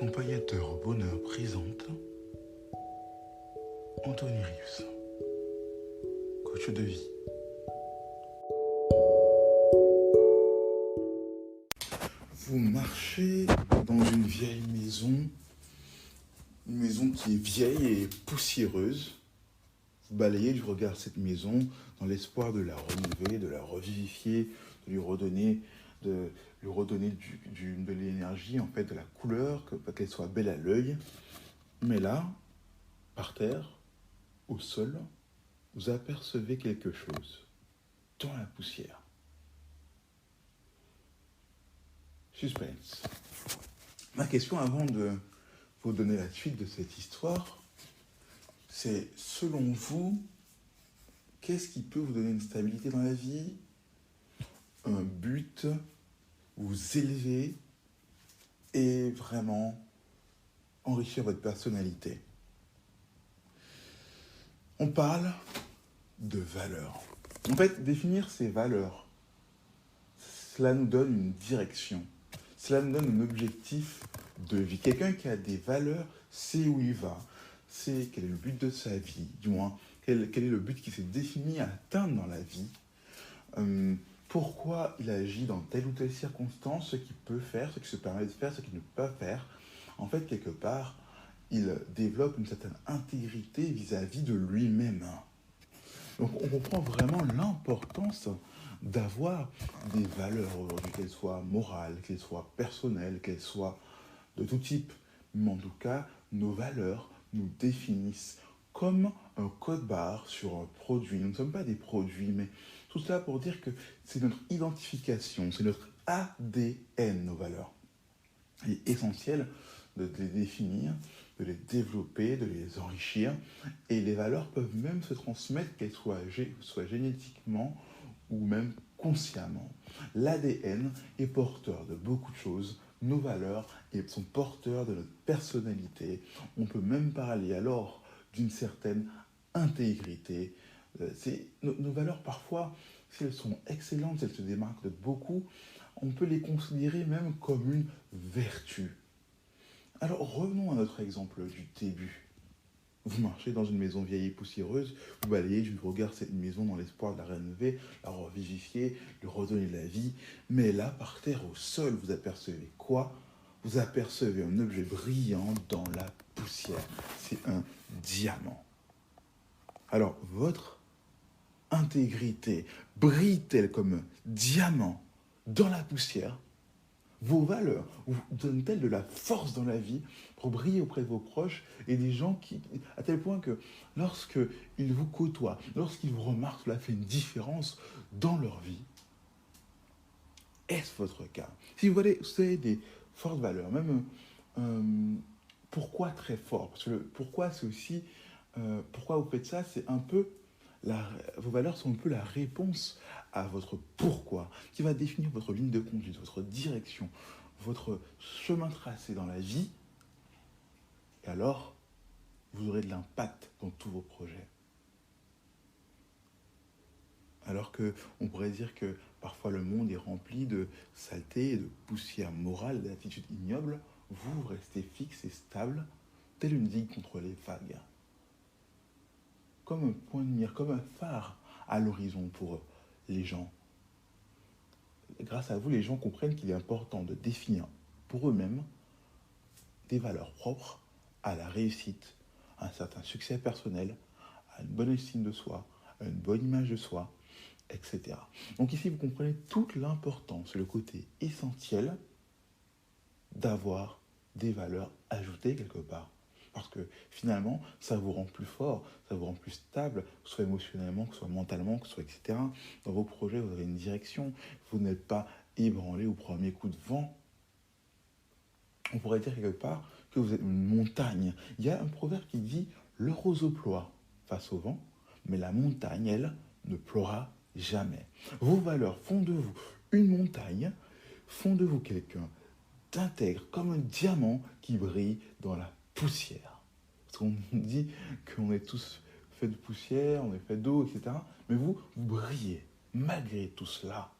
Accompagnateur au bonheur présente Anthony Rives, coach de vie. Vous marchez dans une vieille maison, une maison qui est vieille et poussiéreuse. Vous balayez du regard cette maison dans l'espoir de la renouveler, de la revivifier, de lui redonner de l'énergie, en fait, de la couleur, qu'elle soit belle à l'œil. Mais là, par terre, au sol, vous apercevez quelque chose dans la poussière. Suspense. Ma question avant de vous donner la suite de cette histoire, c'est, selon vous, qu'est-ce qui peut vous donner une stabilité dans la vie, un but, vous élever et vraiment enrichir votre personnalité? On parle de valeurs. En fait, définir ces valeurs, cela nous donne une direction. Cela nous donne un objectif de vie. Quelqu'un qui a des valeurs sait où il va, sait quel est le but de sa vie, du moins, quel est le but qui s'est défini à atteindre dans la vie, pourquoi il agit dans telle ou telle circonstance, ce qu'il peut faire, ce qu'il se permet de faire, ce qu'il ne peut pas faire. En fait, quelque part, il développe une certaine intégrité vis-à-vis de lui-même. Donc on comprend vraiment l'importance d'avoir des valeurs aujourd'hui, qu'elles soient morales, qu'elles soient personnelles, qu'elles soient de tout type. Mais en tout cas, nos valeurs nous définissent comme un code-barre sur un produit. Nous ne sommes pas des produits, mais tout cela pour dire que c'est notre identification, c'est notre ADN, nos valeurs. Il est essentiel de les définir, de les développer, de les enrichir. Et les valeurs peuvent même se transmettre, qu'elles soient génétiquement ou même consciemment. L'ADN est porteur de beaucoup de choses. Nos valeurs sont porteurs de notre personnalité. On peut même parler alors d'une certaine intégrité. Nos valeurs, parfois, si elles sont excellentes, si elles se démarquent de beaucoup, on peut les considérer même comme une vertu. Alors revenons à notre exemple du début. Vous marchez dans une maison vieille et poussiéreuse, vous balayez du regard cette maison dans l'espoir de la rénover, la revivifier, lui redonner de la vie. Mais là, par terre, au sol, vous apercevez quoi? Vous apercevez un objet brillant dans la poussière. C'est un diamant. Alors, votre intégrité brille-t-elle comme un diamant dans la poussière? Vos valeurs vous donnent-elles de la force dans la vie pour briller auprès de vos proches et des gens à tel point que lorsqu'ils vous côtoient, lorsqu'ils vous remarquent, cela fait une différence dans leur vie? Est-ce votre cas? Si vous avez des fortes valeurs, même pourquoi très fort? Parce que pourquoi c'est aussi, pourquoi vous faites ça, c'est un peu, vos valeurs sont un peu la réponse à votre pourquoi, qui va définir votre ligne de conduite, votre direction, votre chemin tracé dans la vie. Et alors, vous aurez de l'impact dans tous vos projets. Alors qu'on pourrait dire que parfois le monde est rempli de saleté, de poussière morale, d'attitudes ignobles, vous restez fixe et stable, tel une digue contre les vagues. Comme un point de mire, comme un phare à l'horizon pour les gens. Grâce à vous, les gens comprennent qu'il est important de définir pour eux-mêmes des valeurs propres à la réussite, à un certain succès personnel, à une bonne estime de soi, à une bonne image de soi, etc. Donc ici, vous comprenez toute l'importance, le côté essentiel d'avoir des valeurs ajoutées quelque part. Parce que finalement, ça vous rend plus fort, ça vous rend plus stable, que ce soit émotionnellement, que ce soit mentalement, que ce soit etc. Dans vos projets, vous avez une direction, vous n'êtes pas ébranlé au premier coup de vent. On pourrait dire quelque part que vous êtes une montagne. Il y a un proverbe qui dit « le roseau ploie face au vent, mais la montagne, elle, ne ploiera jamais ». Vos valeurs font de vous une montagne, font de vous quelqu'un d'intègre, comme un diamant qui brille dans la poussière. Parce qu'on dit qu'on est tous faits de poussière, on est fait d'eau, etc. Mais vous brillez malgré tout cela.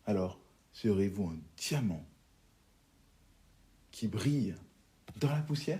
Alors, serez-vous un diamant qui brille dans la poussière?